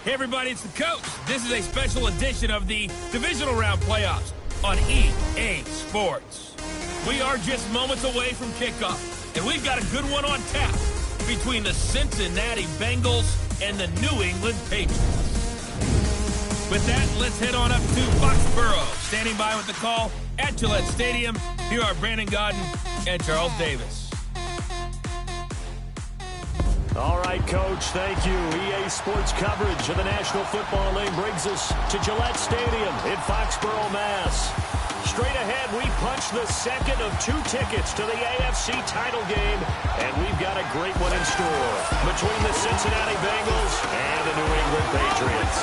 Hey everybody, it's the coach. This is a special edition of the divisional round playoffs on EA Sports. We are just moments away from kickoff, and we've got a good one on tap between the Cincinnati Bengals and the New England Patriots. With that, let's head on up to Foxborough. Standing by with the call at Gillette Stadium, here are Brandon Gaudin and Charles Davis. All right, Coach, thank you. EA Sports coverage of the National Football League brings us to Gillette Stadium in Foxborough, Mass. Straight ahead, we punch the second of 2 tickets to the AFC title game, and we've got a great one in store between the Cincinnati Bengals and the New England Patriots.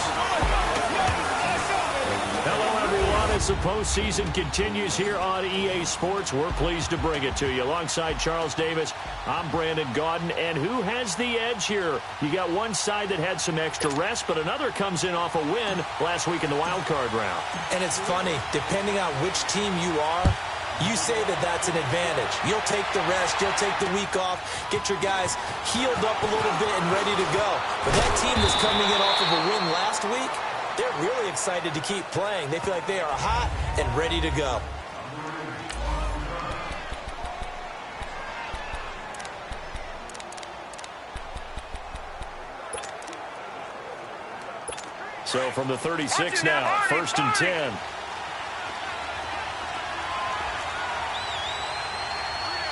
Hello, everyone. As the postseason continues here on EA Sports, we're pleased to bring it to you. Alongside Charles Davis, I'm Brandon Gaudin. And who has the edge here? You got one side that had some extra rest, but another comes in off a win last week in the wild card round. And it's funny, depending on which team you are, you say that that's an advantage. You'll take the rest, you'll take the week off, get your guys healed up a little bit and ready to go. But that team that's coming in off of a win last week, they're really excited to keep playing. They feel like they are hot and ready to go. So from the 36 now, 1st and 10.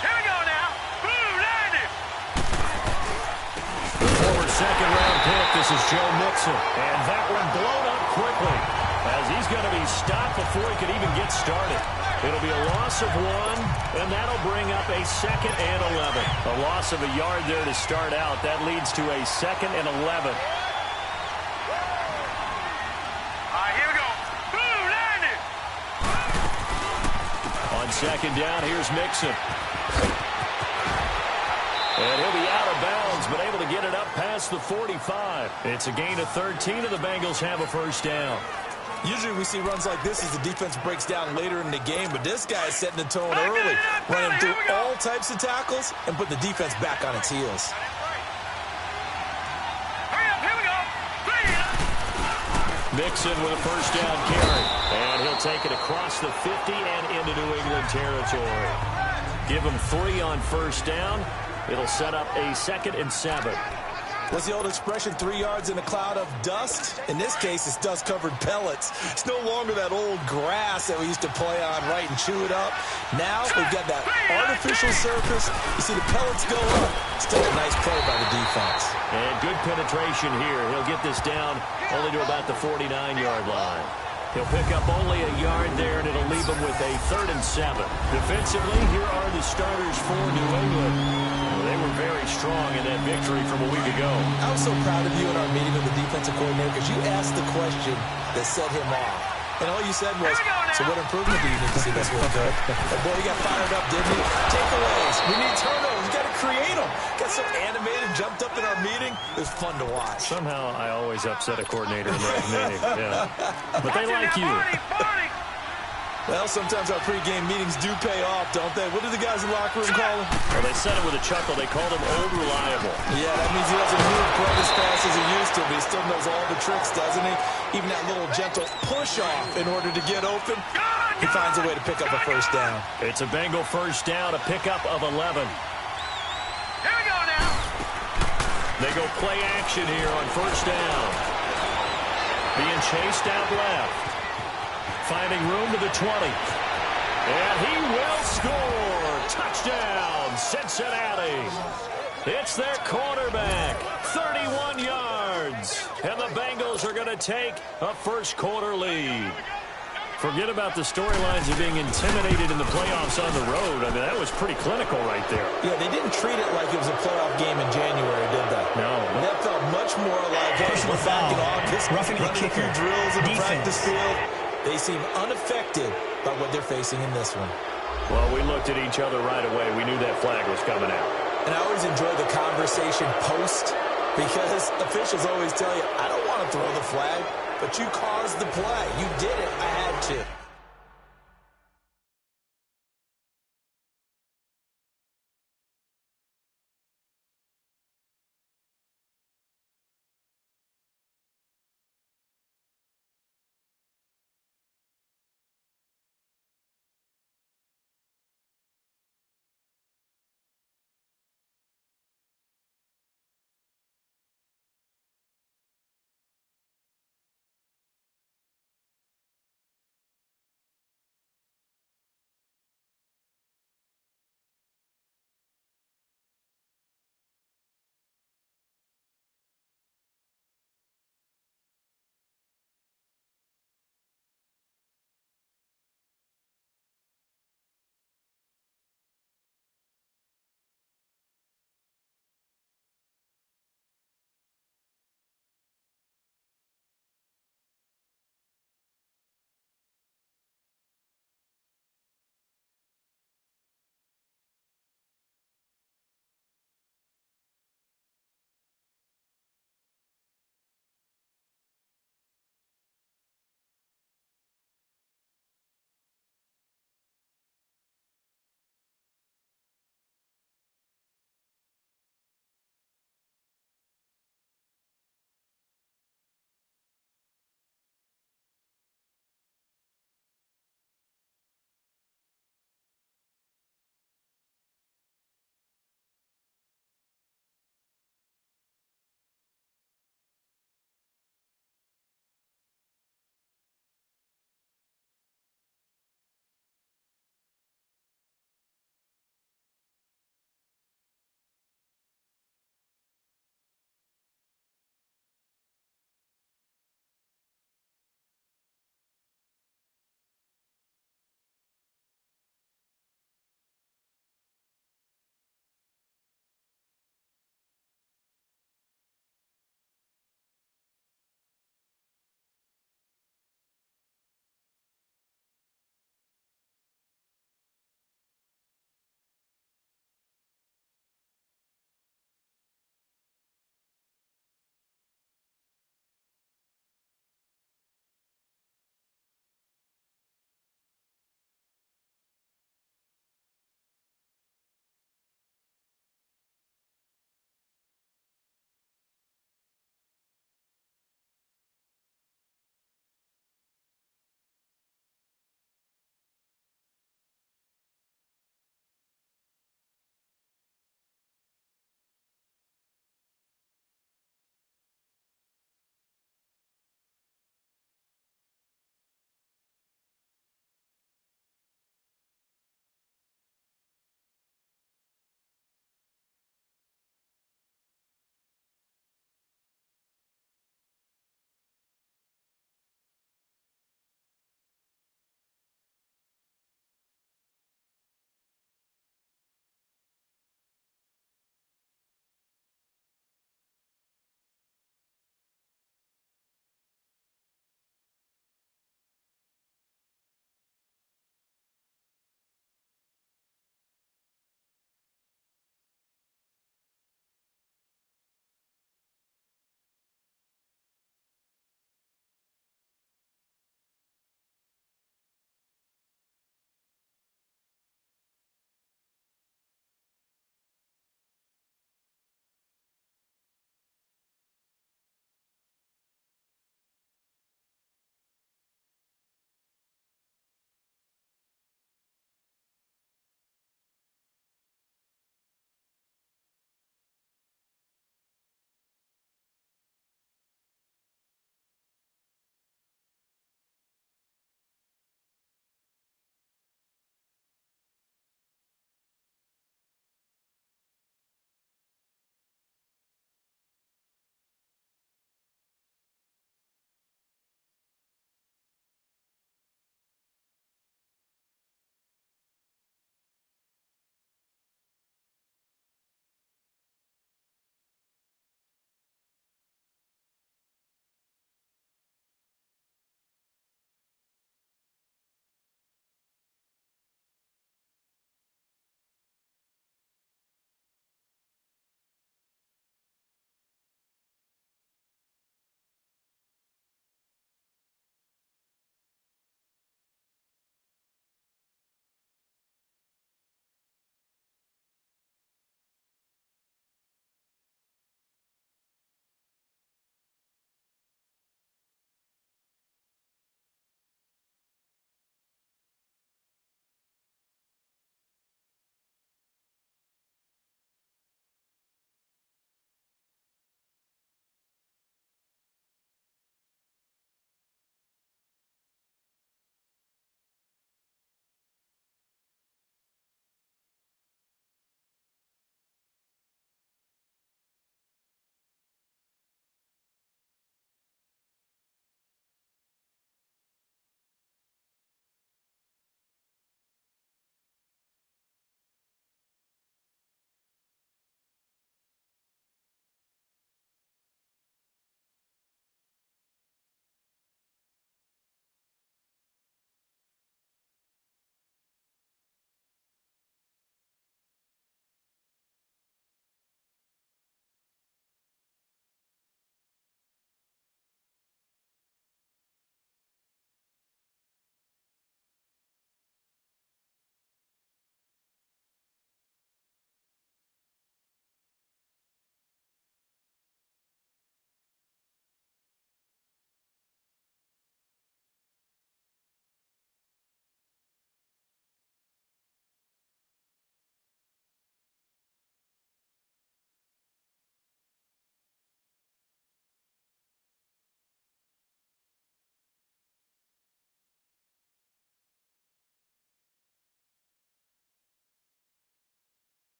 Here we go now. Boom, landed. The former second-round pick, this is Joe Mixon. And that one blown up quickly as he's going to be stopped before he could even get started. It'll be a loss of 1, and that'll bring up a 2nd and 11. A loss of a yard there to start out. That leads to a 2nd and 11. Second down, here's Mixon. And he'll be out of bounds, but able to get it up past the 45. It's a gain of 13, and the Bengals have a first down. Usually we see runs like this as the defense breaks down later in the game, but this guy is setting the tone early, running through all types of tackles and put the defense back on its heels. Mixon with a first down carry. And he'll take it across the 50 and into New England territory. Give him 3 on first down. It'll set up a 2nd and 7. What's the old expression, 3 yards in a cloud of dust? In this case, it's dust-covered pellets. It's no longer that old grass that we used to play on, right, and chew it up. Now we've got that artificial surface. You see the pellets go up. Still a nice play by the defense. And good penetration here. He'll get this down only to about the 49-yard line. He'll pick up only a yard there, and it'll leave him with a 3rd and 7. Defensively, here are the starters for New England. They were very strong in that victory from a week ago. I was so proud of you in our meeting with the defensive coordinator because you asked the question that set him off. And all you said was, so what improvement do you need to see this week, Coach? And boy, you got fired up, didn't you? Takeaways. We need turnovers. You got to create them. Got so animated, jumped up in our meeting. It was fun to watch. Somehow I always upset a coordinator in that meeting. Yeah. But they like you. Well, sometimes our pregame meetings do pay off, don't they? What do the guys in the locker room call him? Well, they said it with a chuckle. They called him Old Reliable. Yeah, that means he doesn't move quite as fast as he used to, but he still knows all the tricks, doesn't he? Even that little gentle push-off in order to get open. He finds a way to pick up a first down. It's a Bengal first down, a pickup of 11. Here we go now. They go play action here on first down. Being chased out left. Finding room to the 20. And he will score. Touchdown, Cincinnati. It's their quarterback. 31 yards. And the Bengals are going to take a first-quarter lead. Forget about the storylines of being intimidated in the playoffs on the road. I mean, that was pretty clinical right there. Yeah, they didn't treat it like it was a playoff game in January, did they? No. That felt much more like, hey, we're back in August, roughing the running a kicker. few drills in the Defense. practice field. They seem unaffected by what they're facing in this one. Well, we looked at each other right away. We knew that flag was coming out. And I always enjoy the conversation post because officials always tell you, I don't want to throw the flag, but you caused the play. You did it. I had to.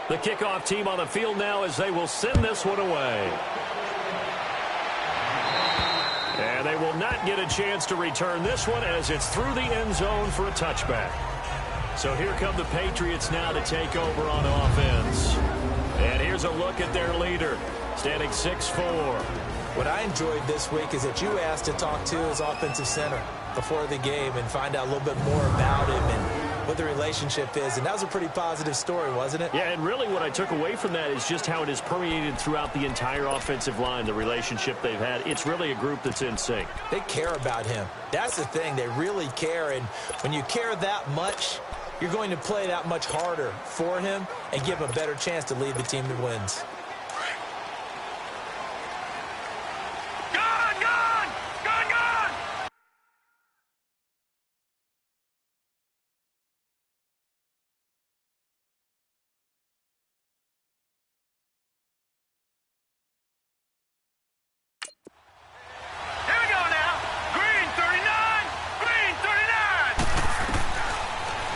The kickoff team on the field now as they will send this one away. And they will not get a chance to return this one as it's through the end zone for a touchback. So here come the Patriots now to take over on offense. And here's a look at their leader, standing 6'4". What I enjoyed this week is that you asked to talk to his offensive center before the game and find out a little bit more about him and what the relationship is. And that was a pretty positive story, wasn't it? Yeah, and really what I took away from that is just how it is permeated throughout the entire offensive line, the relationship they've had. It's really a group that's in sync. They care about him. That's the thing. They really care. And when you care that much, you're going to play that much harder for him and give him a better chance to lead the team that wins.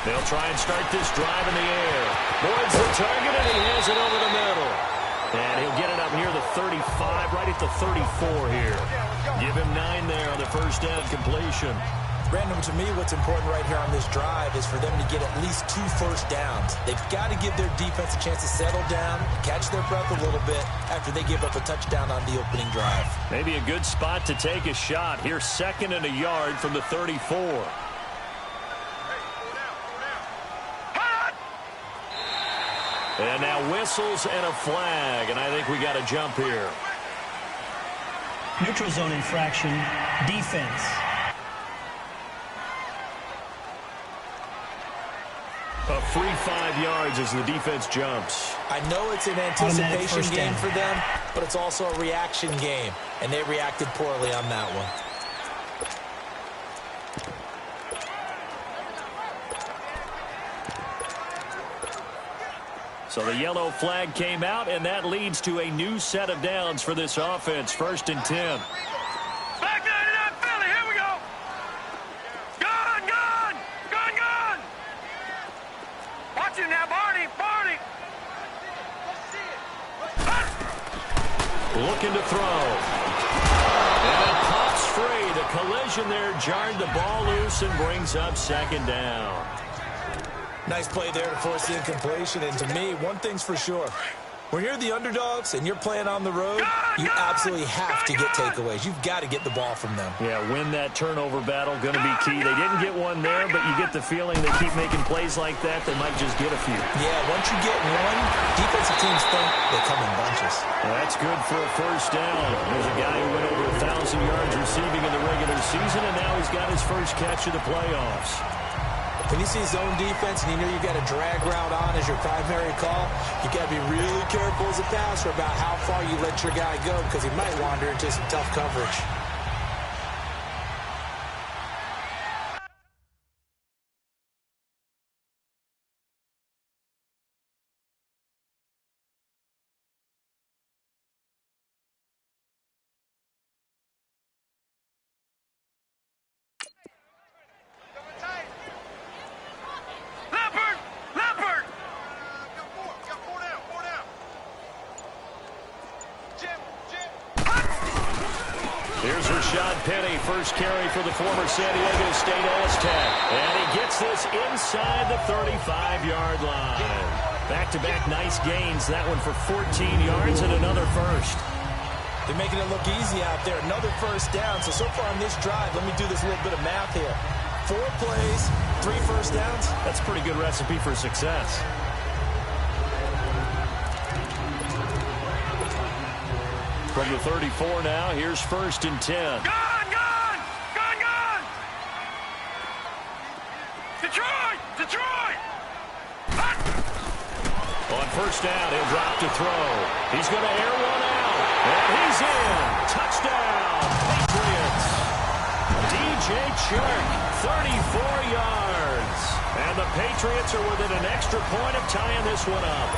They'll try and start this drive in the air. Boyd's the target, and he has it over the middle. And he'll get it up near the 35, right at the 34 here. Give him 9 there on the first down completion. Brandon, to me, what's important right here on this drive is for them to get at least 2 first downs. They've got to give their defense a chance to settle down, catch their breath a little bit after they give up a touchdown on the opening drive. Maybe a good spot to take a shot. Here's 2nd and a yard from the 34. And now whistles and a flag, and I think we got a jump here. Neutral zone infraction, defense. A free 5 yards as the defense jumps. I know it's an anticipation game for them, but it's also a reaction game, and they reacted poorly on that one. So the yellow flag came out, and that leads to a new set of downs for this offense. 1st and 10. Back 99 Philly, here we go. Gun, gun, gun, gun. Watch him now, Barney, Barney. Looking to throw. And it pops free. The collision there jarred the ball loose and brings up 2nd down. Nice play there to force the incompletion. And to me, one thing's for sure. When you're the underdogs and you're playing on the road, you absolutely have to get takeaways. You've got to get the ball from them. Yeah, win that turnover battle, going to be key. They didn't get one there, but you get the feeling they keep making plays like that, they might just get a few. Yeah, once you get one, defensive teams think they come in bunches. Well, that's good for a first down. There's a guy who went over 1,000 yards receiving in the regular season, and now he's got his first catch of the playoffs. When you see zone defense and you know you got a drag route on as your primary call, you got to be really careful as a passer about how far you let your guy go because he might wander into some tough coverage. Here's Rashad Penny, first carry for the former San Diego State Aztec. And he gets this inside the 35-yard line. Back-to-back nice gains. That one for 14 yards and another first. They're making it look easy out there. Another first down. So far on this drive, let me do this little bit of math here. 4 plays, 3 first downs. That's a pretty good recipe for success. From the 34 now, here's 1st and 10. Gun, gun, gun, gun. Detroit, Detroit. On first down, he'll drop to throw. He's going to air one out. And he's in. Touchdown, Patriots. DJ Chark, 34 yards. And the Patriots are within an extra point of tying this one up.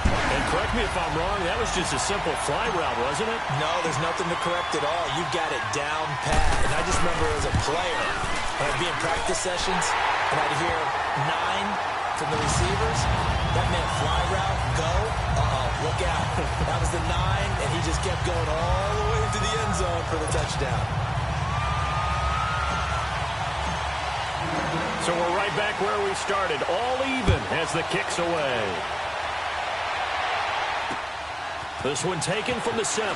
And correct me if I'm wrong, that was just a simple fly route, wasn't it? No, there's nothing to correct at all. You've got it down pat. And I just remember as a player, when I'd be in practice sessions, and I'd hear 9 from the receivers, That meant fly route, go. Look out. That was the 9, and he just kept going all the way into the end zone for the touchdown. So we're right back where we started, all even as the kick's away. This one taken from the 7.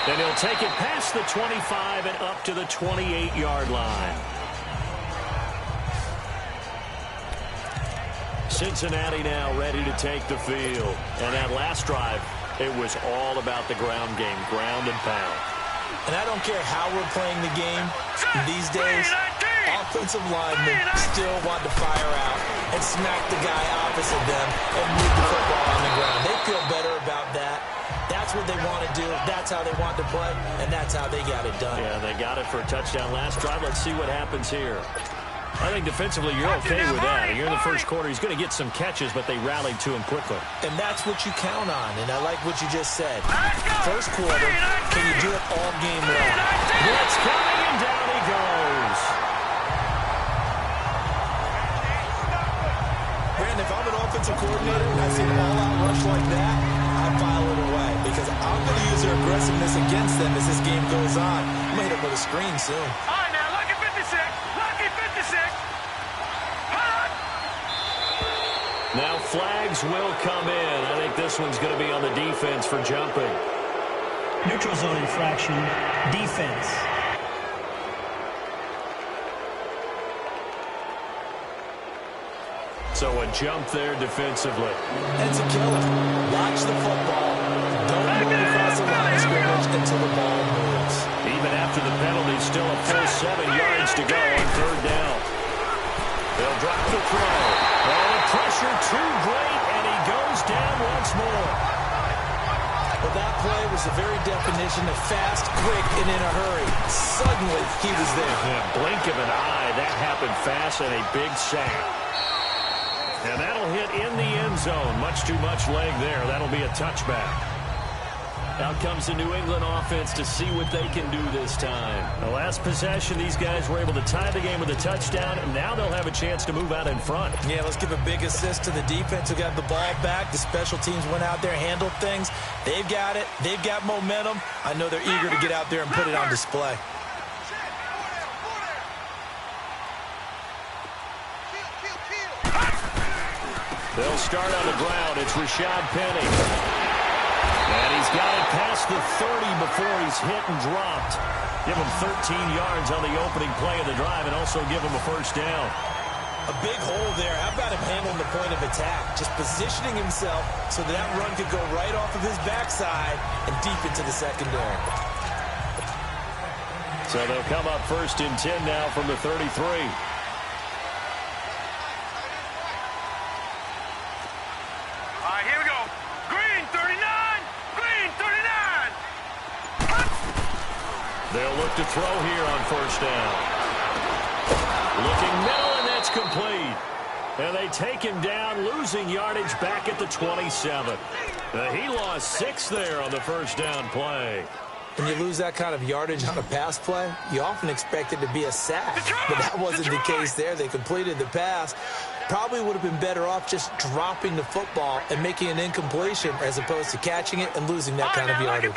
Then he'll take it past the 25 and up to the 28-yard line. Cincinnati now ready to take the field. And that last drive, it was all about the ground game, ground and pound. And I don't care how we're playing the game these days, offensive linemen still want to fire out and smack the guy opposite them and move the football on the ground. They feel better about that. That's what they want to do. That's how they want to play, and that's how they got it done. Yeah, they got it for a touchdown last drive. Let's see what happens here. I think defensively you're okay with that. You're in the first quarter. He's going to get some catches, but they rallied to him quickly. And that's what you count on, and I like what you just said. First quarter, can you do it all game long? Blitz coming, and down he goes. Brandon, if I'm an offensive coordinator and I see an all-out rush like that, I file it away because I'm going to use their aggressiveness against them as this game goes on. I'm going to hit them with a screen soon. All right, now, lucky 56. Lucky 56. Now flags will come in. I think this one's going to be on the defense for jumping. Neutral zone infraction, defense. So a jump there defensively. It's a killer. Watch the football. Don't move across the line of scrimmage until the ball moves. Even after the penalty, still a full 7 yards to go on third down. They'll drop the throw. Oh, the pressure too great, and he goes down once more. Well, that play was the very definition of fast, quick, and in a hurry. Suddenly, he was there. Yeah, blink of an eye. That happened fast and a big sack. And that'll hit in the end zone. Much too much leg there. That'll be a touchback. Out comes the New England offense to see what they can do this time. The last possession, these guys were able to tie the game with a touchdown, and now they'll have a chance to move out in front. Yeah, let's give a big assist to the defense who got the ball back. The special teams went out there, handled things. They've got it. They've got momentum. I know they're eager to get out there and put it on display. They'll start on the ground. It's Rashad Penny. And he's got it past the 30 before he's hit and dropped. Give him 13 yards on the opening play of the drive and also give him a first down. A big hole there. How about him handling the point of attack? Just positioning himself so that run could go right off of his backside and deep into the secondary. So they'll come up 1st and 10 now from the 33. Here we go. Green 39. Green 39. They'll look to throw here on first down. Looking middle, and that's complete. And they take him down, losing yardage back at the 27. He lost 6 there on the first down play. When you lose that kind of yardage on a pass play, you often expect it to be a sack. But that wasn't the case there. They completed the pass. Probably would have been better off just dropping the football and making an incompletion as opposed to catching it and losing that kind of yardage.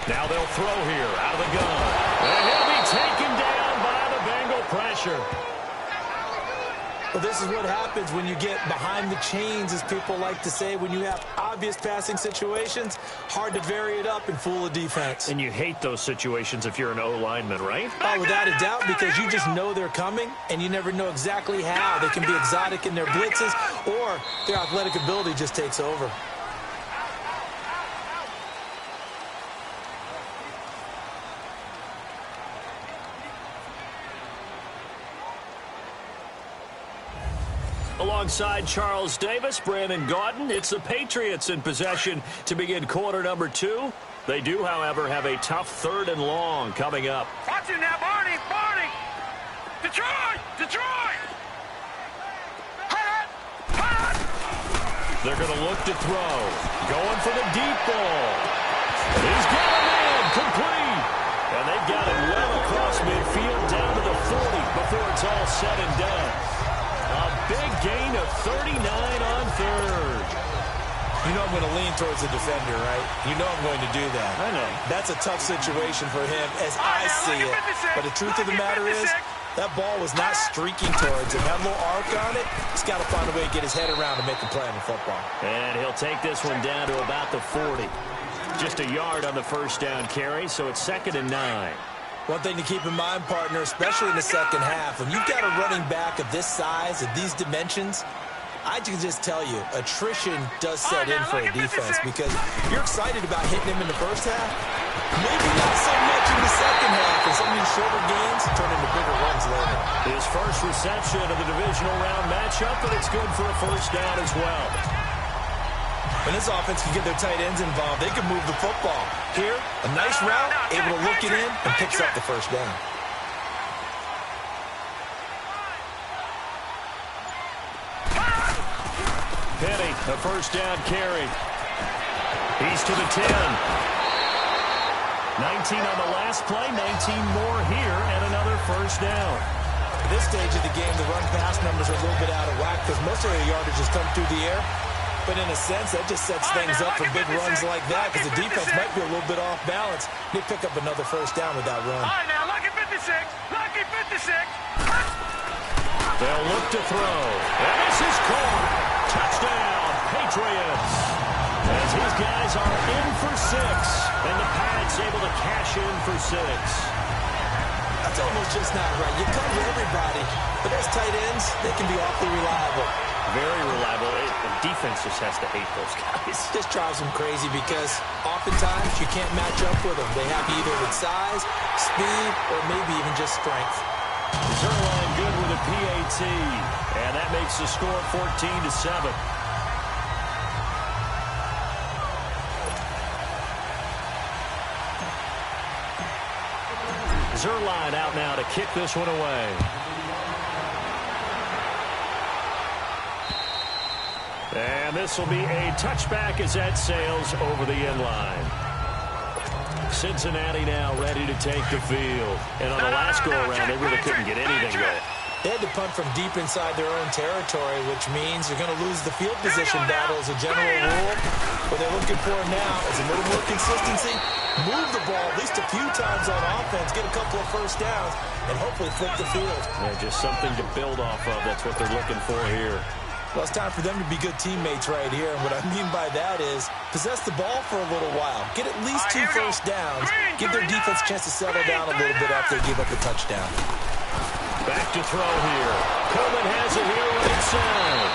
Now they'll throw here out of the gun. And he'll be taken down by the Bengal pressure. Well, this is what happens when you get behind the chains, as people like to say. When you have obvious passing situations, hard to vary it up and fool a defense. And you hate those situations if you're an O-lineman, right? Oh, without a doubt, because you just know they're coming, and you never know exactly how. They can be exotic in their blitzes, or their athletic ability just takes over. Alongside Charles Davis, Brandon Gaudin, it's the Patriots in possession to begin quarter number 2. They do, however, have a tough 3rd and long coming up. Watch it now, Barney! Barney! Detroit! Detroit! Hot! Hot! They're going to look to throw. Going for the deep ball. He's got a man complete. And they've got it well across midfield down to the 40 before it's all said and done. A big gain of 39 on third. You know I'm going to lean towards the defender, right? You know I'm going to do that. I know. That's a tough situation for him as I see it. But the truth of the matter is, that ball was not streaking towards him. That little arc on it, he's got to find a way to get his head around to make a play in football. And he'll take this one down to about the 40. Just a yard on the first down carry, so it's 2nd and 9. One thing to keep in mind, partner, especially in the second half, when you've got a running back of this size, of these dimensions, I can just tell you, attrition does set in for a defense because you're excited about hitting him in the first half. Maybe not so much in the second half, and some of these shorter gains turn into bigger runs later. His first reception of the divisional round matchup, and it's good for a first down as well. When this offense can get their tight ends involved, they can move the football. Here, a nice route, able to look it in, and picks up the first down. Penny, a first down carry. He's to the 10. 19 on the last play, 19 more here, and another first down. At this stage of the game, the run-pass numbers are a little bit out of whack because most of their yardage has come through the air. But in a sense, that just sets things up for big runs like that because the defense might be a little bit off balance. They pick up another first down with that run. All right, now, lucky 56. Lucky 56. They'll look to throw. And this is caught. Touchdown, Patriots. As these guys are in for 6. And the Pats able to cash in for 6. That's almost just not right. You cover everybody. But as tight ends, they can be awfully reliable. Very reliable. The defense just has to hate those guys. This drives them crazy because oftentimes you can't match up with them. They have either with size, speed, or maybe even just strength. Zerline good with a PAT. And that makes the score 14-7. Zerline out now to kick this one away. And this will be a touchback as that sails over the end line. Cincinnati now ready to take the field. And on the last go-around, they really couldn't get anything going. They had to punt from deep inside their own territory, which means you're going to lose the field position battle as a general rule. What they're looking for now is a little more consistency. Move the ball at least a few times on offense, get a couple of first downs, and hopefully flip the field. Yeah, just something to build off of. That's what they're looking for here. Well, it's time for them to be good teammates right here. And what I mean by that is possess the ball for a little while. Get at least 2 first downs. Give their defense a chance to settle down a little bit after they give up a touchdown. Back to throw here. Coleman has it here right side.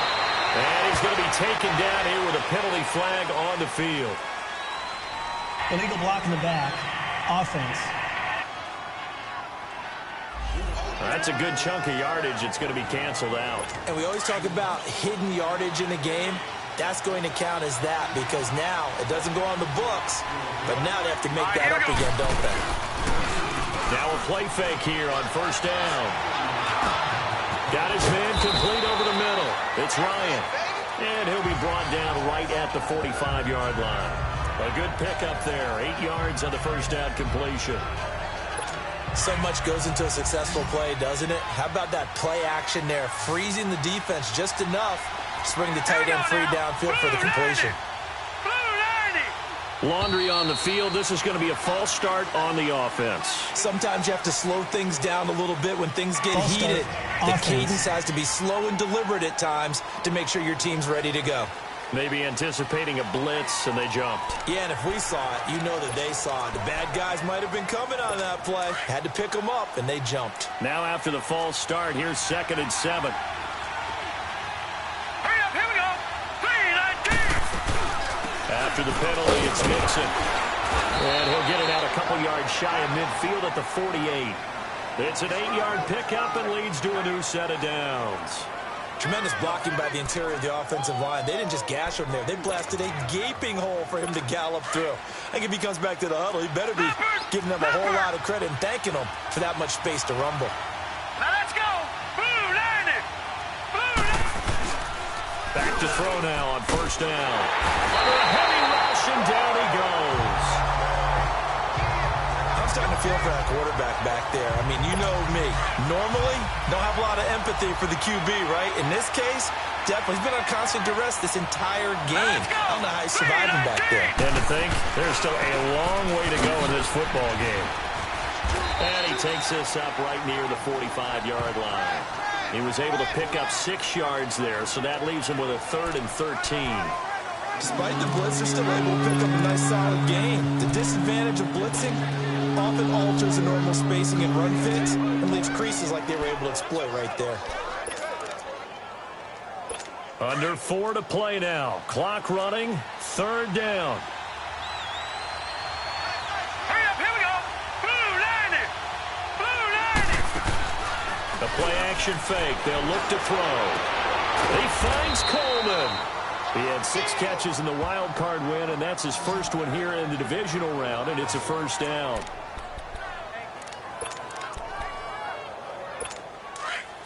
And he's going to be taken down here with a penalty flag on the field. Illegal block in the back. Offense. That's a good chunk of yardage. It's going to be canceled out. And we always talk about hidden yardage in the game. That's going to count as that because now it doesn't go on the books, but now they have to make that up again, don't they? Now a play fake here on first down. Got his man complete over the middle. It's Ryan. And he'll be brought down right at the 45-yard line. A good pickup there. 8 yards on the first down completion. So much goes into a successful play, doesn't it? How about that play action there? Freezing the defense just enough to bring the tight end free downfield for the completion. Laundry on the field. This is going to be a false start on the offense. Sometimes you have to slow things down a little bit when things get heated. The cadence has to be slow and deliberate at times to make sure your team's ready to go. Maybe anticipating a blitz, and they jumped. Yeah, and if we saw it, you know that they saw it. The bad guys might have been coming on that play. Had to pick them up, and they jumped. Now after the false start, here's 2nd and 7. Hurry up, here we go. 3-19. After the penalty, it's Mixon. And he'll get it out a couple yards shy of midfield at the 48. It's an 8-yard pickup and leads to a new set of downs. Tremendous blocking by the interior of the offensive line. They didn't just gash him there. They blasted a gaping hole for him to gallop through. I think if he comes back to the huddle, he better be giving them a whole lot of credit and thanking them for that much space to rumble. Now let's go. Blue 90. Blue 90. Back to throw now on first down. Under a heavy rush, and down he goes. I'm starting to feel for that quarterback back there. I mean, you know me. Normally, don't have a lot of empathy for the QB, right? In this case, definitely. He's been on constant duress this entire game. I don't know how he's surviving back there. And to think, there's still a long way to go in this football game. And he takes this up right near the 45-yard line. He was able to pick up 6 yards there, so that leaves him with a 3rd and 13. Despite the blitz, they're still able to pick up a nice, solid gain. The disadvantage of blitzing often alters the normal spacing and run fits and leaves creases like they were able to exploit right there. Under 4 to play now. Clock running. 3rd down. Hurry up, here we go. Blue line it. Blue line it. The play action fake. They'll look to throw. He finds Coleman. He had 6 catches in the wild card win, and that's his first one here in the divisional round, and it's a 1st down.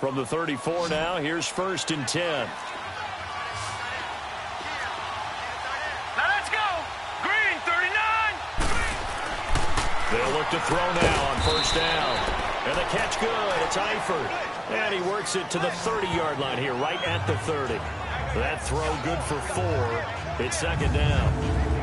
From the 34 now, here's 1st and 10. Now let's go. Green, 39. They'll look to throw now on 1st down. And the catch good. It's Eifert. And he works it to the 30-yard line here, right at the 30. That throw good for 4. It's 2nd down.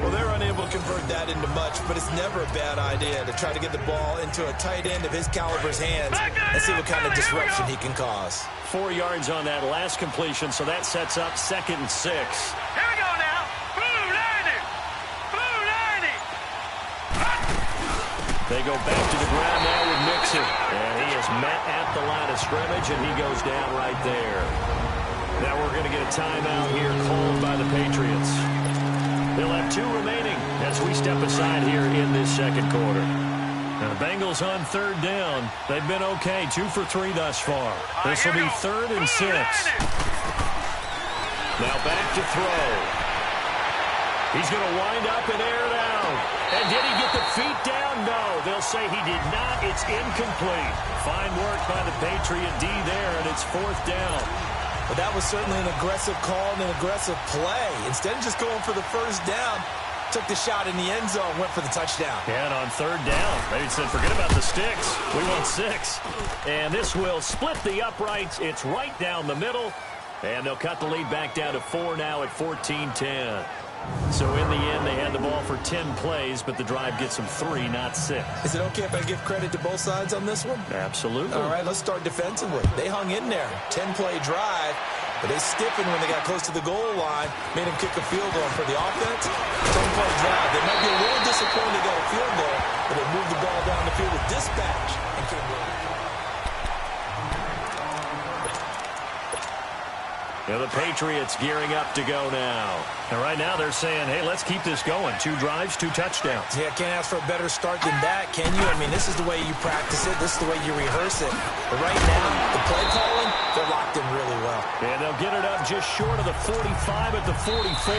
Well, they're unable to convert that into much, but it's never a bad idea to try to get the ball into a tight end of his caliber's hands and see what kind of disruption he can cause. 4 yards on that last completion, so that sets up 2nd and 6. Here we go now. Blue line it. Blue line it. They go back to the ground now with Mixon. And he is met at the line of scrimmage, and he goes down right there. Now we're going to get a timeout here called by the Patriots. They'll have 2 remaining as we step aside here in this 2nd quarter. Now the Bengals on 3rd down. They've been okay, 2 for 3 thus far. This will be 3rd and 6. Now back to throw. He's going to wind up and air it out. And did he get the feet down? No, they'll say he did not. It's incomplete. Fine work by the Patriot D there, and it's 4th down. But that was certainly an aggressive call and an aggressive play. Instead of just going for the 1st down, took the shot in the end zone, went for the touchdown. And on 3rd down, they said, forget about the sticks. We want 6. And this will split the uprights. It's right down the middle. And they'll cut the lead back down to 4 now at 14-10. So in the end, they had the ball for 10 plays, but the drive gets them 3, not 6. Is it okay if I give credit to both sides on this one? Absolutely. All right, let's start defensively. They hung in there. 10-play drive, but they stiffened when they got close to the goal line, made them kick a field goal. For the offense, 10-play drive. They might be a little disappointed they got a field goal, but they moved the ball down the field with dispatch and came away. Now the Patriots gearing up to go now. And right now they're saying, hey, let's keep this going. 2 drives, 2 touchdowns. Yeah, can't ask for a better start than that, can you? I mean, this is the way you practice it. This is the way you rehearse it. But right now, the play calling, they're locked in really well. And they'll get it up just short of the 45 at the 44.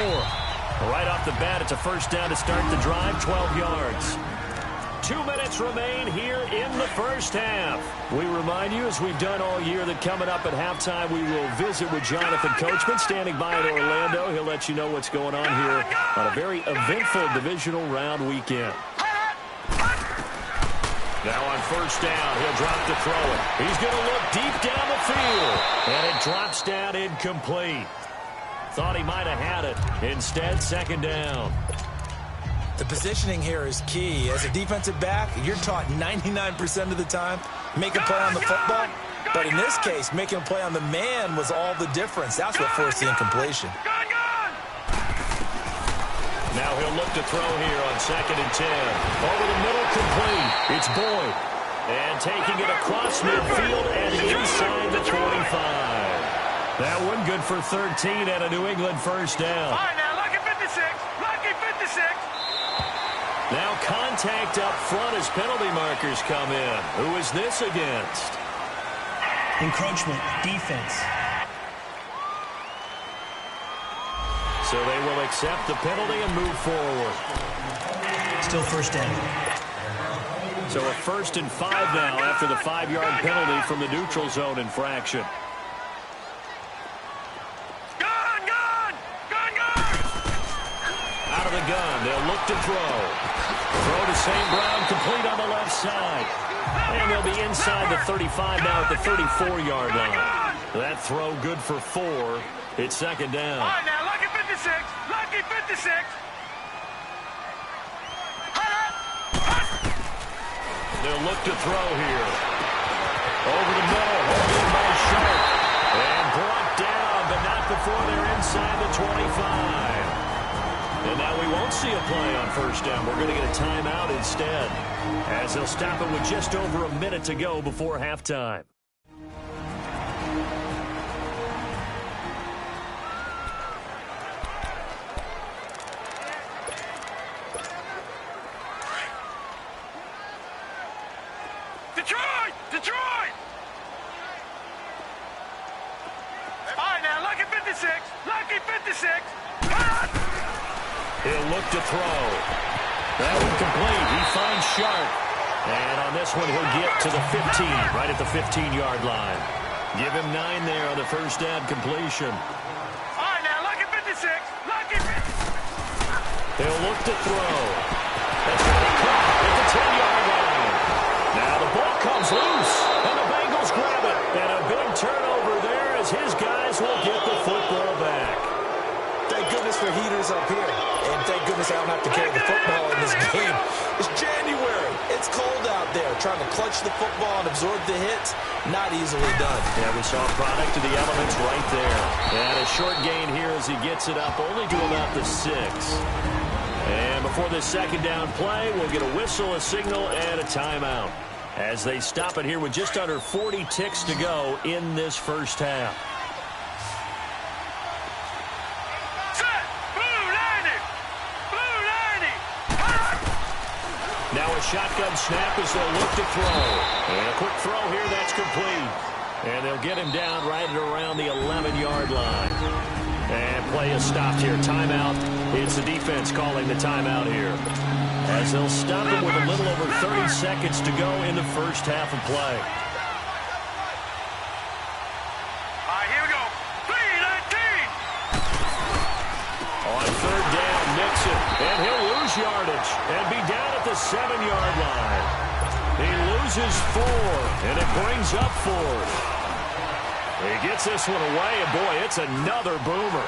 Right off the bat, it's a 1st down to start the drive, 12 yards. 2 minutes remain here in the 1st half. We remind you, as we've done all year, that coming up at halftime, we will visit with Jonathan Coachman, standing by in Orlando. He'll let you know what's going on here on a very eventful divisional round weekend. Now on 1st down, he'll drop to throw it. He's going to look deep down the field, and it drops down incomplete. Thought he might have had it. Instead, 2nd down. The positioning here is key. As a defensive back, you're taught 99% of the time, make a play on the football. But in this case, making a play on the man was all the difference. That's what forced the incompletion. Now he'll look to throw here on 2nd and 10. Over the middle, complete. It's Boyd. And taking it across midfield and inside the 45. That one good for 13 and a New England 1st down. All right, now, lucky 56. Lucky 56. Now contact up front as penalty markers come in. Who is this against? Encroachment, defense. So they will accept the penalty and move forward. Still 1st down. So a 1st and 5 now after the 5-yard penalty from the neutral zone infraction. Out of the gun, they'll look to throw. Throw to St. Brown, complete on the left side. And they'll be inside the 35 now at the 34-yard line. That throw good for 4. It's second down. All right, now, lucky 56. Lucky 56. They'll look to throw here. Over the middle, holding by Sharp. And brought down, but not before they're inside the 25. And now we won't see a play on first down. We're going to get a timeout instead, as they'll stop it with just over a minute to go before halftime. Detroit! Detroit! All right, now, lucky 56. Lucky 56. He'll look to throw. That one complete. He finds Sharp. And on this one, he'll get to the 15, right at the 15-yard line. Give him 9 there on the first down completion. All right, now, lucky 56. Lucky 56. He'll look to throw. That's going to be caught at the 10-yard line. Now the ball comes loose, and the Bengals grab it. And a big turnover there as his guys will get the football back. Thank goodness for heaters up here. And thank goodness I don't have to carry the football in this game. It's January. It's cold out there. Trying to clutch the football and absorb the hits, not easily done. Yeah, we saw a product of the elements right there. And a short gain here as he gets it up only to about the 6. And before this second down play, we'll get a whistle, a signal, and a timeout, as they stop it here with just under 40 ticks to go in this first half. Now a shotgun snap as they'll look to throw. And a quick throw here, that's complete. And they'll get him down right at around the 11-yard line. And play is stopped here. Timeout. It's the defense calling the timeout here, as they'll stop him with a little over 30 seconds to go in the first half of play. All right, here we go. 3-19. On third down, Nixon. And he'll lose yardage and be down at the 7-yard line. He loses 4, and it brings up 4. He gets this one away, and boy, it's another boomer.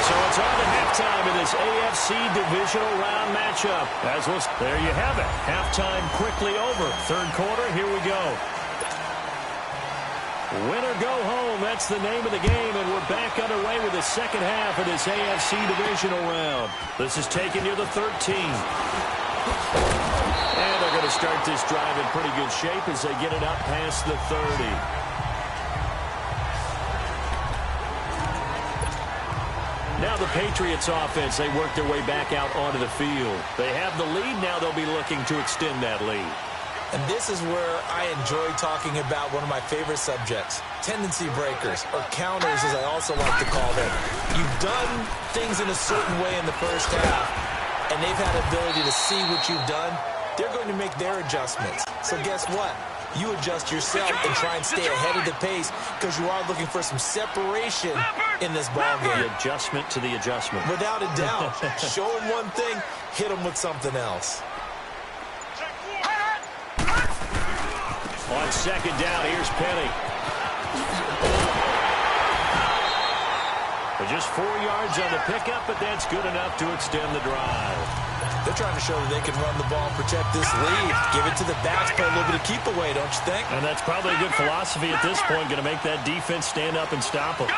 So it's on to halftime in this AFC divisional round matchup. There you have it. Halftime quickly over. Third quarter, here we go. Win or go home, that's the name of the game, and we're back underway with the second half of this AFC divisional round. This is taking you to 13. And they're going to start this drive in pretty good shape as they get it up past the 30. Now the Patriots offense, they work their way back out onto the field. They have the lead, now they'll be looking to extend that lead. And this is where I enjoy talking about one of my favorite subjects, tendency breakers, or counters as I also like to call them. You've done things in a certain way in the first half, and they've had the ability to see what you've done. They're going to make their adjustments. So guess what? You adjust yourself and try and stay ahead of the pace, because you are looking for some separation in this ballgame. The adjustment to the adjustment. Without a doubt. Show them one thing, hit them with something else. On second down, here's Penny. Just 4 yards on the pickup, but that's good enough to extend the drive. They're trying to show that they can run the ball and protect this lead. Give it to the backs, play a little bit of keep away, don't you think? And that's probably a good philosophy at this point, going to make that defense stand up and stop them.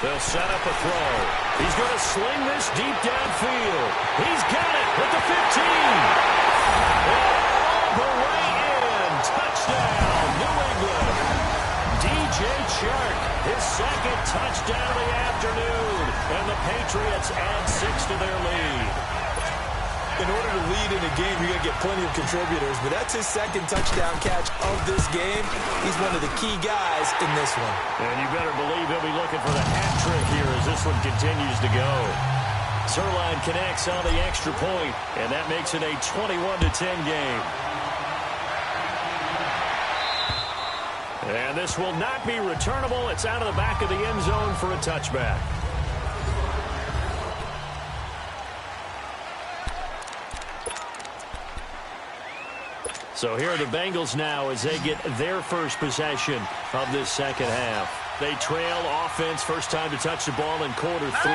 They'll set up a throw. He's going to sling this deep downfield. He's got it at the 15. All the way in. Touchdown, New England. DJ Chark, his second touchdown of the afternoon. And the Patriots add 6 to their lead. In order to lead in a game, you got to get plenty of contributors, but that's his second touchdown catch of this game. He's one of the key guys in this one. And you better believe he'll be looking for the hat trick here as this one continues to go. Zerline connects on the extra point, and that makes it a 21-10 game. And this will not be returnable. It's out of the back of the end zone for a touchback. So here are the Bengals now as they get their first possession of this second half. They trail offense, first time to touch the ball in quarter 3,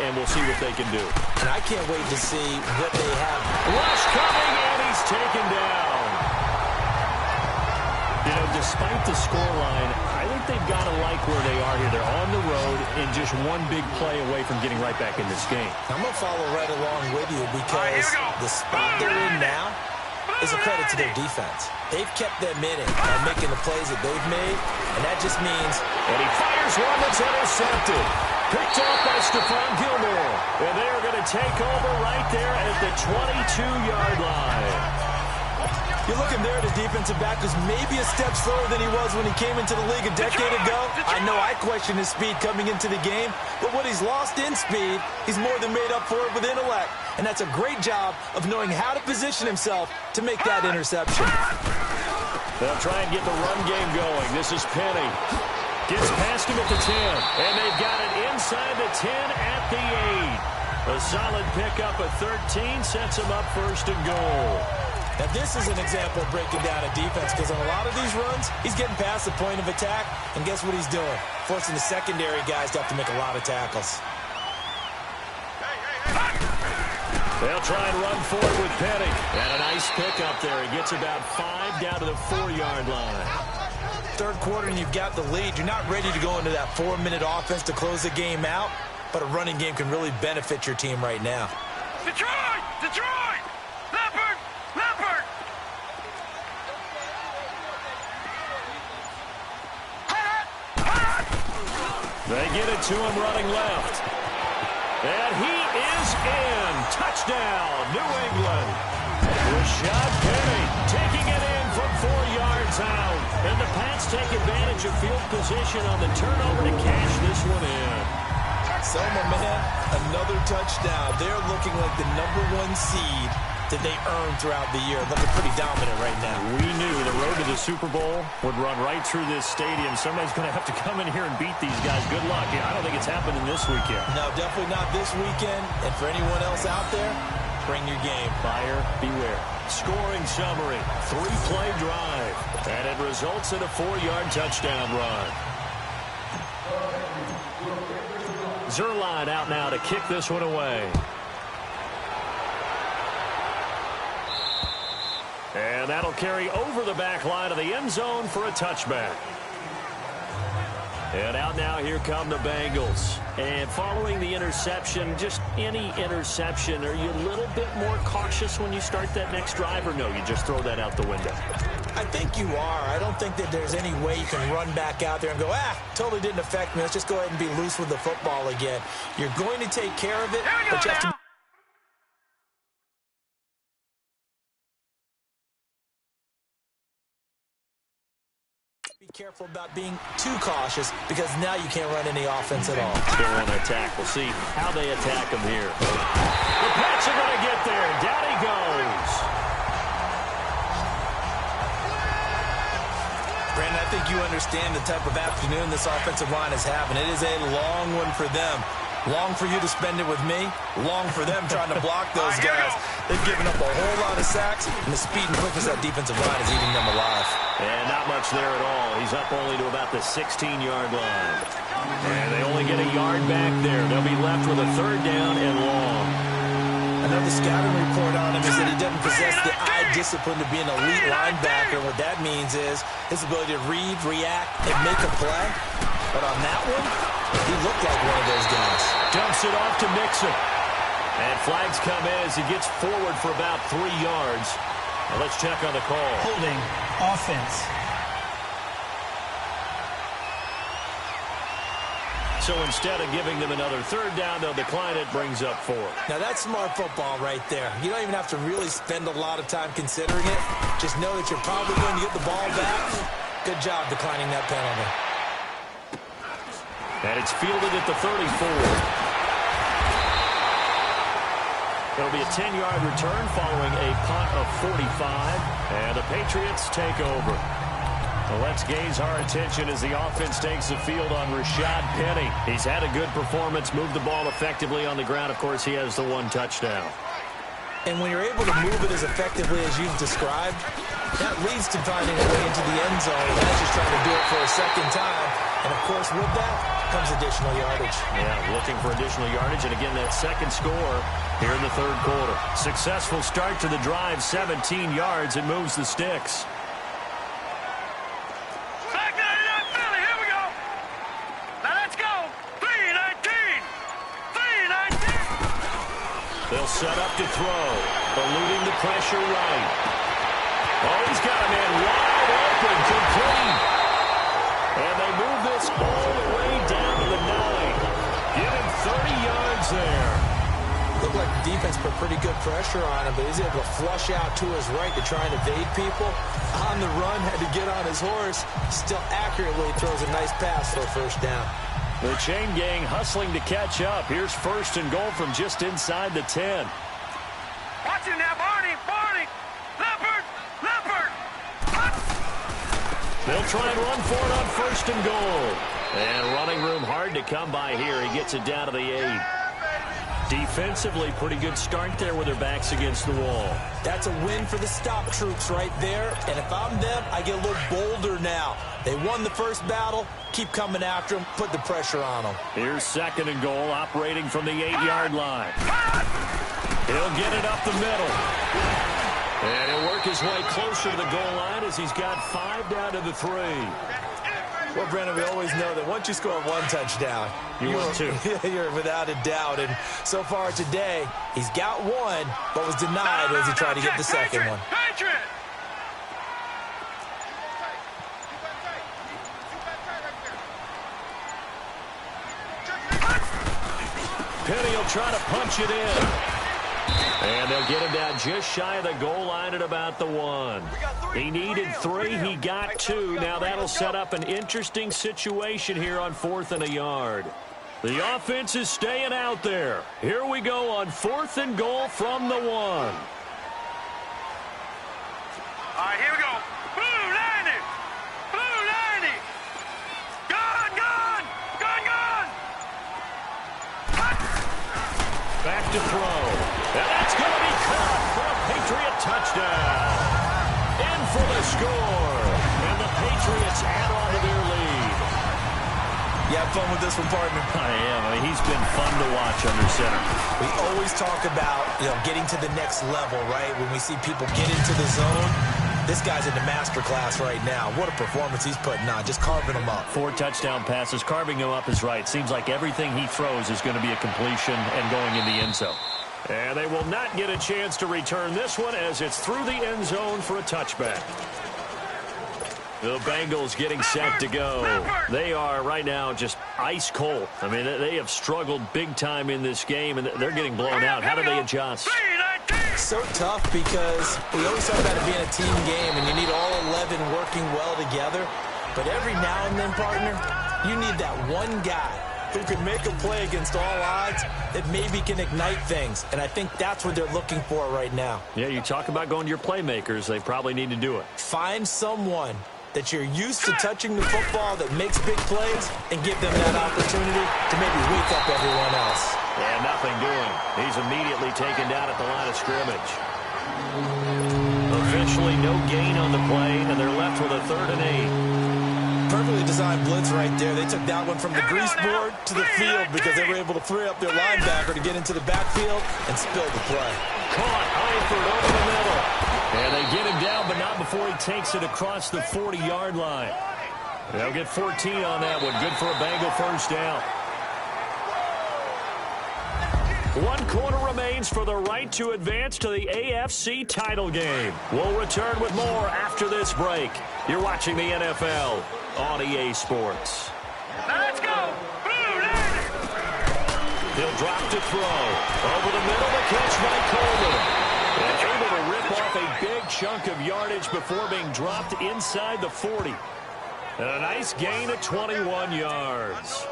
and we'll see what they can do. And I can't wait to see what they have. Rush coming, and he's taken down. You know, despite the scoreline, I think they've got to like where they are here. They're on the road and just one big play away from getting right back in this game. I'm going to follow right along with you because the spot they're in now is a credit to their defense. They've kept them in it by making the plays that they've made, and that just means... And he fires one that's intercepted. Picked off by Stephon Gilmore. And they are going to take over right there at the 22-yard line. You're looking there at a defensive back who's maybe a step slower than he was when he came into the league a decade ago. I know I questioned his speed coming into the game, but what he's lost in speed, he's more than made up for it with intellect. And that's a great job of knowing how to position himself to make that interception. They'll try and get the run game going. This is Penny. Gets past him at the 10, and they've got it inside the 10 at the 8. A solid pickup of 13 sets him up first and goal. Now, this is an example of breaking down a defense because on a lot of these runs, he's getting past the point of attack, and guess what he's doing? Forcing the secondary guys to have to make a lot of tackles. They'll try and run forward with Penny. And a nice pickup there. He gets about 5 down to the 4-yard line. Third quarter, and you've got the lead. You're not ready to go into that 4-minute offense to close the game out, but a running game can really benefit your team right now. Detroit! Detroit! Leopard! Leopard! They get it to him running left. And he is in. Touchdown, New England. Rashad Penny taking it in from 4 yards out. And the Pats take advantage of field position on the turnover to cash this one in. So, my man, another touchdown. They're looking like the #1 seed that they earned throughout the year. Looking pretty dominant right now. We knew the road to the Super Bowl would run right through this stadium. Somebody's going to have to come in here and beat these guys. Good luck. I don't think it's happening this weekend. No, definitely not this weekend. And for anyone else out there, bring your game. Buyer beware. Scoring summary. 3-play drive. And it results in a 4-yard touchdown run. Zerline out now to kick this one away. And that'll carry over the back line of the end zone for a touchback. And out now, here come the Bengals. And following the interception, just any interception, are you a little bit more cautious when you start that next drive, or no, you just throw that out the window? I think you are. I don't think that there's any way you can run back out there and go, totally didn't affect me. Let's just go ahead and be loose with the football again. You're going to take care of it, but you have to... Be careful about being too cautious because now you can't run any offense at all. Still want to attack. We'll see how they attack him here. The Pats are going to get there. Down he goes. Brandon, I think you understand the type of afternoon this offensive line is having. It is a long one for them. Long for you to spend it with me. Long for them trying to block those guys. They've given up a whole lot of sacks, and the speed and quickness of that defensive line is eating them alive. And not much there at all. He's up only to about the 16-yard line. And they only get a yard back there. They'll be left with a 3rd down and long. Another scouting report on him is that he doesn't possess the eye discipline to be an elite linebacker. What that means is his ability to read, react, and make a play. But on that one, he looked like one of those guys. Dumps it off to Mixon. And flags come in as he gets forward for about 3 yards. Now let's check on the call. Holding offense. So instead of giving them another 3rd down, they'll decline it, brings up 4. Now that's smart football right there. You don't even have to really spend a lot of time considering it. Just know that you're probably going to get the ball back. Good job declining that penalty. And it's fielded at the 34. It'll be a 10-yard return following a punt of 45. And the Patriots take over. Well, let's gaze our attention as the offense takes the field on Rashad Penny. He's had a good performance, moved the ball effectively on the ground. Of course, he has the 1 touchdown. And when you're able to move it as effectively as you've described, that leads to finding a way into the end zone. And that's just trying to do it for a second time. And, of course, with that comes additional yardage. Yeah, looking for additional yardage. And, again, that second score here in the third quarter. Successful start to the drive, 17 yards. It moves the sticks. They'll set up to throw, eluding the pressure right. Oh, he's got a man wide open, complete. And they move this all the way down to the 9. Give him 30 yards there. Looked like the defense put pretty good pressure on him, but he's able to flush out to his right to try and evade people. On the run, had to get on his horse. Still accurately throws a nice pass for a first down. The chain gang hustling to catch up. Here's first and goal from just inside the 10. Watch it now, Barney, Barney. Leopard, Leopard. They'll try and run for it on first and goal. And running room hard to come by here. He gets it down to the 8. Defensively, pretty good start there with their backs against the wall. That's a win for the stop troops right there. And if I'm them, I get a little bolder now. They won the first battle. Keep coming after them. Put the pressure on them. Here's second and goal, operating from the 8-yard line. He'll get it up the middle. And he'll work his way closer to the goal line as he's got 5 down to the 3. Well, Brandon, we always know that once you score one touchdown, you're without a doubt. And so far today, he's got one, but was denied as he tried to get the second one. Penny will try to punch it in. And they'll get him down just shy of the goal line at about the 1. He needed 3. He got 2. Now that'll set up an interesting situation here on 4th and a yard. The offense is staying out there. Here we go on 4th and goal from the 1. All right, here we go. Blue 90. Blue 90. Gun, gun. Gun, gun. Back to throw. And that's going to be caught for a Patriot touchdown. In for the score. And the Patriots add on to their lead. You have fun with this one, partner? I am. I mean, he's been fun to watch under center. We always talk about, getting to the next level, right? When we see people get into the zone, this guy's in the master class right now. What a performance he's putting on, just carving them up. 4 touchdown passes. Carving him up is right. Seems like everything he throws is going to be a completion and going in the end zone. And they will not get a chance to return this one as it's through the end zone for a touchback. The Bengals getting set to go. They are right now just ice cold. I mean, they have struggled big time in this game, and they're getting blown out. How do they adjust? So tough because we always talk about it being a team game, and you need all 11 working well together. But every now and then, partner, you need that one guy who can make a play against all odds that maybe can ignite things. And I think that's what they're looking for right now. Yeah, you talk about going to your playmakers. They probably need to do it. Find someone that you're used to touching the football that makes big plays and give them that opportunity to maybe wake up everyone else. And nothing doing. He's immediately taken down at the line of scrimmage. Officially no gain on the play, and they're left with a 3rd and 8. Perfectly designed blitz right there. They took that one from the grease board to the field because they were able to free up their linebacker to get into the backfield and spill the play. Caught Eifert over the middle. And they get him down, but not before he takes it across the 40-yard line. They'll get 14 on that one. Good for a Bengal first down. 1 quarter remains for the right to advance to the AFC title game. We'll return with more after this break. You're watching the NFL on EA Sports. Let's go. Blue 90. He'll drop to throw. Over the middle, the catch by Coleman. And able to rip off a big chunk of yardage before being dropped inside the 40. And a nice gain of 21 yards.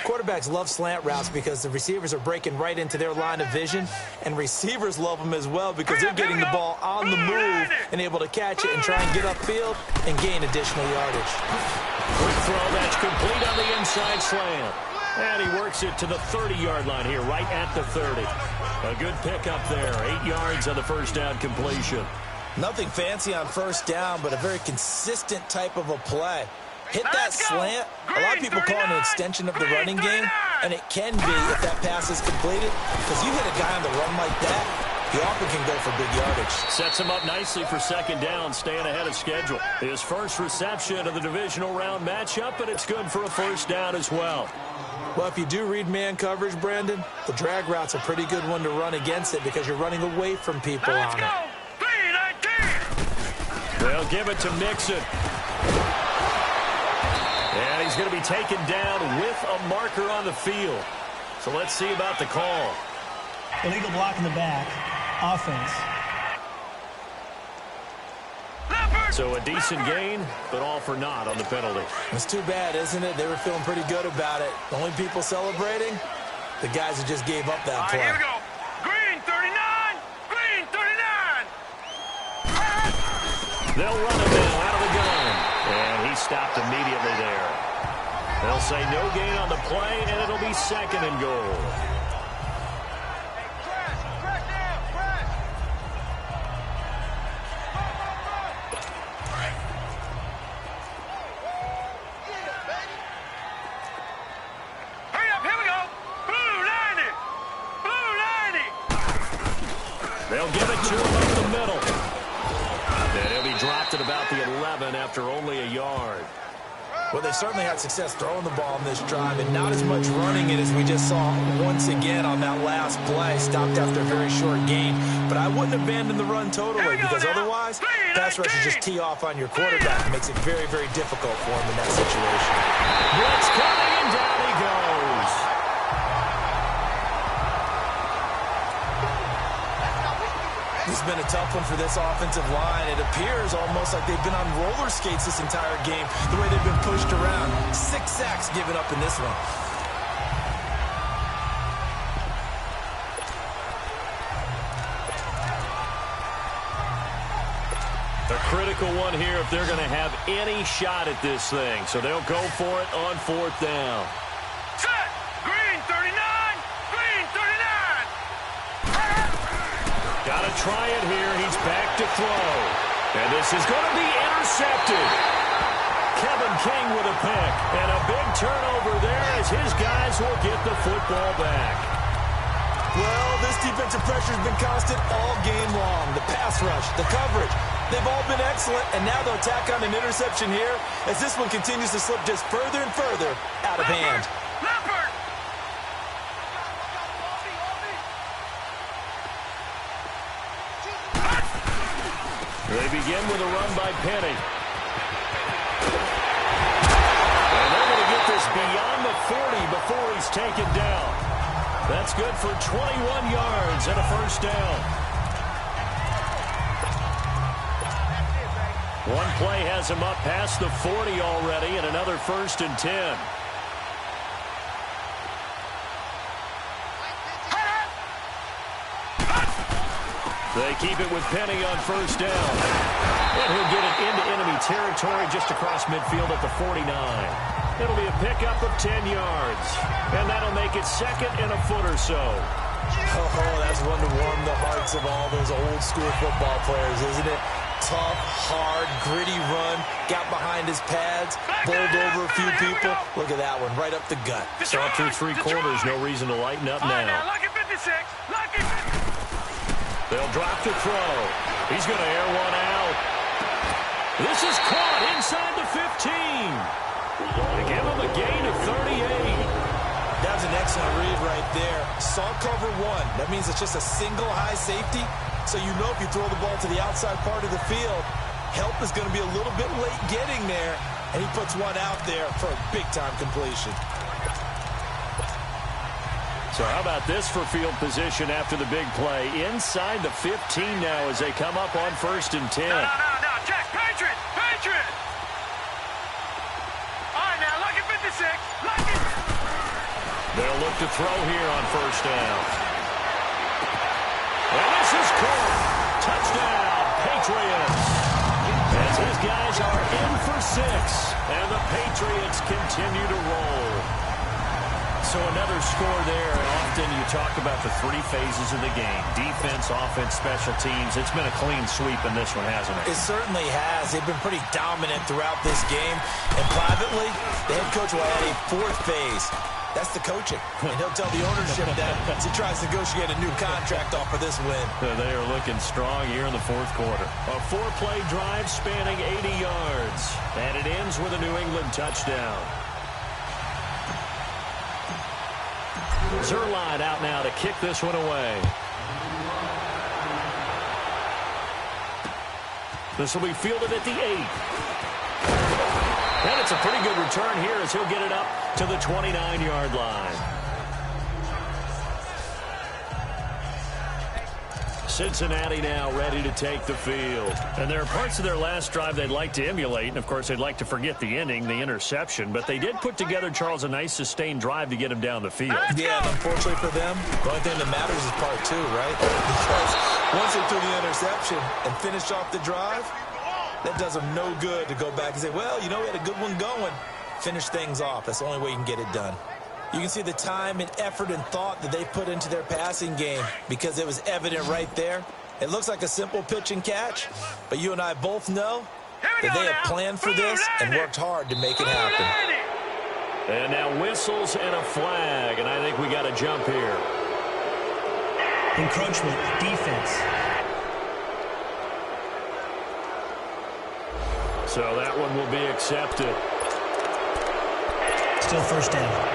Quarterbacks love slant routes because the receivers are breaking right into their line of vision, and receivers love them as well because they're getting the ball on the move and able to catch it and try and get upfield and gain additional yardage. Quick throw that's complete on the inside slant. And he works it to the 30-yard line here, right at the 30. A good pickup there. 8 yards on the first down completion. Nothing fancy on first down, but a very consistent type of a play. Hit that slant. A lot of people call it an extension of the running game, and it can be if that pass is completed, because you hit a guy on the run like that, he often can go for big yardage. Sets him up nicely for second down, staying ahead of schedule. His first reception of the divisional round matchup, and it's good for a first down as well. Well, if you do read man coverage, Brandon, the drag route's a pretty good one to run against it because you're running away from people on it. They'll give it to Mixon. And he's going to be taken down with a marker on the field. So let's see about the call. Illegal block in the back. Offense. So a decent gain, but all for naught on the penalty. It's too bad, isn't it? They were feeling pretty good about it. The only people celebrating, the guys who just gave up that play. Here we go. Green 39. Green 39. They'll run him now out of the gun. And he stopped immediately there. They'll say no gain on the play, and it'll be second and goal. They'll give it to him up the middle. And he'll be dropped at about the 11 after only a yard. Well, they certainly had success throwing the ball in this drive, and not as much running it as we just saw once again on that last play. Stopped after a very short gain. But I wouldn't abandon the run totally, because otherwise, pass rushers just tee off on your quarterback. It makes it very, very difficult for him in that situation. Blitz coming, and down he goes. This has been a tough one for this offensive line. It appears almost like they've been on roller skates this entire game, the way they've been pushed around. 6 sacks given up in this one. A critical one here if they're going to have any shot at this thing. So they'll go for it on fourth down. Set. Green 39. Green 39. Got to try it here. He's back to throw. And this is going to be intercepted. Kevin King with a pick. And a big turnover there as his guys will get the football back. Well, this defensive pressure has been constant all game long. The pass rush, the coverage, they've all been excellent. And now they'll tack on an interception here as this one continues to slip just further and further out of hand. They begin with a run by Penny. And they're going to get this beyond the 40 before he's taken down. That's good for 21 yards and a first down. One play has him up past the 40 already, and another 1st and 10. They keep it with Penny on first down. And he'll get it into enemy territory just across midfield at the 49. It'll be a pickup of 10 yards. And that'll make it second and a foot or so. Oh, that's one to warm the hearts of all those old school football players, isn't it? Tough, hard, gritty run. Got behind his pads, bowled over a few people. Look at that one, right up the gut. Saw through 3 quarters, no reason to lighten up now. Lucky 56. Lucky 56. They'll drop to throw. He's going to air one out. This is caught inside the 15. They give him a gain of 38. That was an excellent read right there. Saw cover 1. That means it's just a single high safety. So you know if you throw the ball to the outside part of the field, help is going to be a little bit late getting there. And he puts one out there for a big-time completion. So how about this for field position after the big play? Inside the 15 now as they come up on 1st and 10. No, Jack, Patriot. All right, now, lucky 56. Lucky. They'll look to throw here on first down. And this is caught. Touchdown, Patriots. As his guys are in for 6, and the Patriots continue to roll. So another score there. Often you talk about the three phases of the game: defense, offense, special teams. It's been a clean sweep in this one, hasn't it? It certainly has. They've been pretty dominant throughout this game. And privately, the head coach will add a fourth phase. That's the coaching. And he'll tell the ownership that as he tries to negotiate a new contract off of this win. They are looking strong here in the fourth quarter. A four-play drive spanning 80 yards. And it ends with a New England touchdown. Zerline out now to kick this one away. This will be fielded at the 8. And it's a pretty good return here as he'll get it up to the 29-yard line. Cincinnati now ready to take the field. And there are parts of their last drive they'd like to emulate. And, of course, they'd like to forget the ending, the interception. But they did put together, Charles, a nice sustained drive to get him down the field. Yeah, and unfortunately for them, the only thing that matters is part 2, right? Because once they threw the interception and finished off the drive, that does them no good to go back and say, well, you know, we had a good one going. Finish things off. That's the only way you can get it done. You can see the time and effort and thought that they put into their passing game because it was evident right there. It looks like a simple pitch and catch, but you and I both know that they have planned for this and worked hard to make it happen. And now whistles and a flag, and I think we got a jump here. Encroachment, defense. So that one will be accepted. Still first down.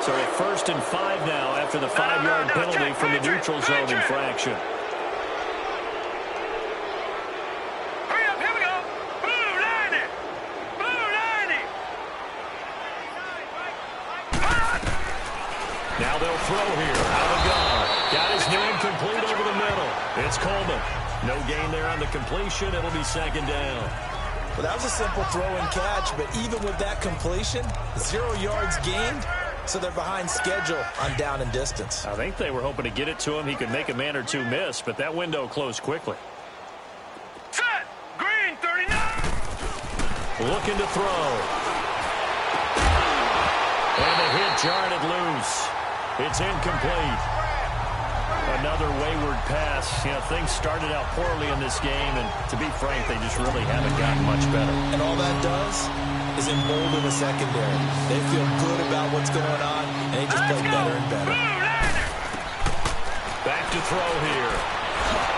So at 1st and 5 now after the 5-yard penalty from the neutral zone infraction. Hurry up, here we go. Blue 90. Blue 90. Now they'll throw here. Out of gun. Got his man complete over the middle. It's Coleman. No gain there on the completion. It'll be 2nd down. Well, that was a simple throw and catch, but even with that completion, 0 yards gained. So they're behind schedule on down and distance. I think they were hoping to get it to him. He could make a man or two miss, but that window closed quickly. Set. Green 39. Looking to throw. And the hit jarred it loose. It's incomplete. Another wayward pass. You know, things started out poorly in this game, and to be frank, they just really haven't gotten much better. And all that does is embolden the secondary. They feel good about what's going on, and they just play better and better. Back to throw here.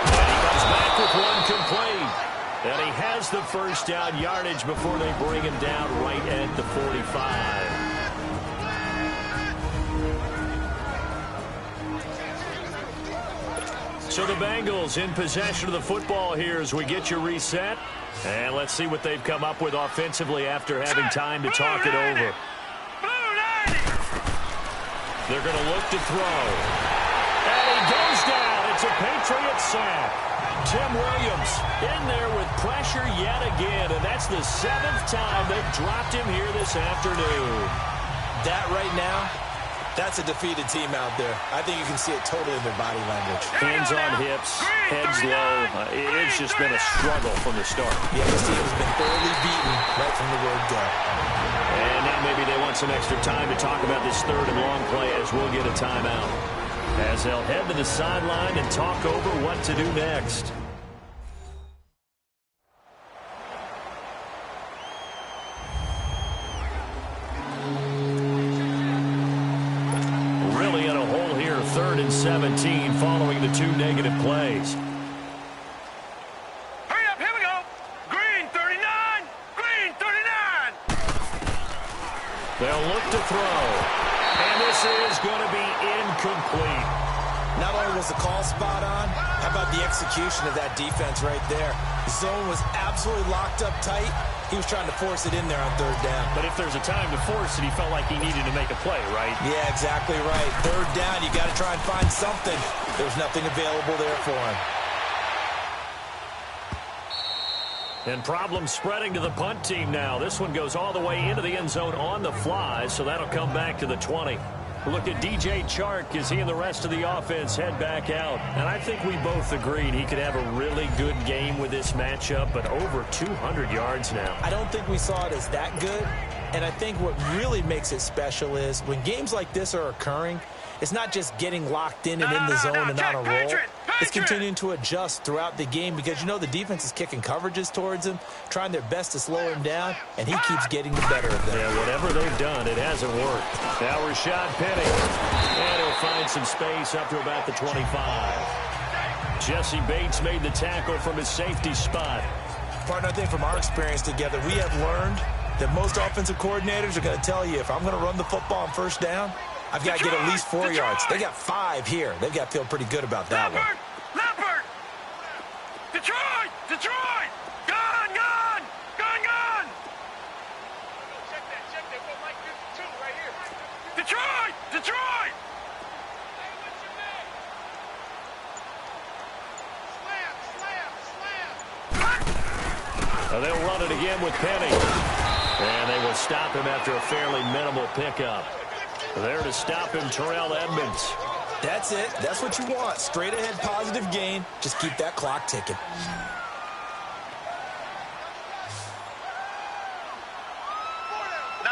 And he comes back with one complete. And he has the first down yardage before they bring him down right at the 45. So the Bengals in possession of the football here as we get you reset. And let's see what they've come up with offensively after having time to talk it over. They're going to look to throw. And he goes down. It's a Patriot sack. Tim Williams in there with pressure yet again. And that's the 7th time they've dropped him here this afternoon. That right now, that's a defeated team out there. I think you can see it totally in their body language. Hands on hips, heads low. It's just been a struggle from the start. Yeah, this team has been thoroughly beaten right from the word go. And now maybe they want some extra time to talk about this 3rd and long play as we'll get a timeout. As they'll head to the sideline and talk over what to do next. Really in a hole here, 3rd and 17 following the 2 negative plays. Hurry up, here we go. Green 39. Green 39. They'll look to throw. And this is going to be incomplete. Not only was the call spot on, how about the execution of that defense right there? The zone was absolutely locked up tight. He was trying to force it in there on 3rd down. But if there's a time to force it, he felt like he needed to make a play, right? Yeah, exactly right. 3rd down, you got to try and find something. There's nothing available there for him. And problems spreading to the punt team now. This one goes all the way into the end zone on the fly, so that'll come back to the 20. Look at DJ Chark as he and the rest of the offense head back out. And I think we both agreed he could have a really good game with this matchup, but over 200 yards now. I don't think we saw it as that good. And I think what really makes it special is when games like this are occurring, it's not just getting locked in and in the zone and on a roll. It's continuing to adjust throughout the game because, you know, the defense is kicking coverages towards him, trying their best to slow him down, and he keeps getting the better of them. Yeah, whatever they've done, it hasn't worked. Now Rashad Penny. And he'll find some space up to about the 25. Jesse Bates made the tackle from his safety spot. Partner, I think from our experience together, we have learned that most offensive coordinators are going to tell you, if I'm going to run the football on first down, I've got to get at least 4 yards. They got 5 here. They've got to feel pretty good about that one. Leopard! Detroit! Detroit! Gun! Gun! Gun! Gun! Check that. What Mike 52 right here. Detroit! Detroit! Slam! They'll run it again with Penny. And they will stop him after a fairly minimal pickup. There to stop him, Terrell Edmonds. That's it. That's what you want. Straight ahead, positive gain. Just keep that clock ticking. No.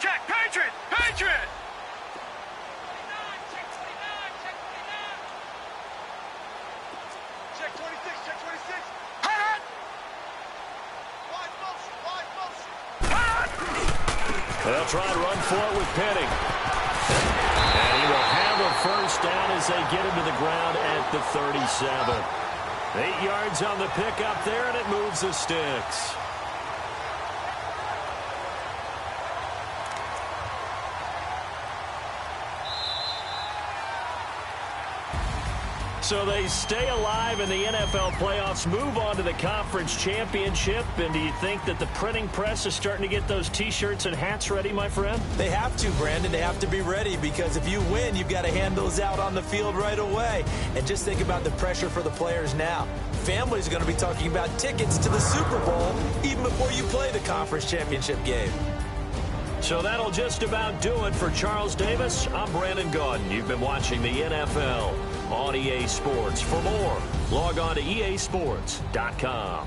Check. Patriot! Patriot! Check 26. Check 26. Hot! Wide motion. They'll try and run for it with Penny. And he will have a first down as they get him to the ground at the 37. 8 yards on the pickup there, and it moves the sticks. So they stay alive in the NFL playoffs, move on to the conference championship. And do you think that the printing press is starting to get those T-shirts and hats ready, my friend? They have to, Brandon. They have to be ready because if you win, you've got to hand those out on the field right away. And just think about the pressure for the players now. Families are going to be talking about tickets to the Super Bowl even before you play the conference championship game. So that'll just about do it for Charles Davis. I'm Brandon Gaudin. You've been watching the NFL on EA Sports. For more, log on to easports.com.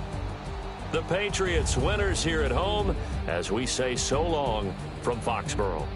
The Patriots winners here at home as we say so long from Foxborough.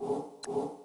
you.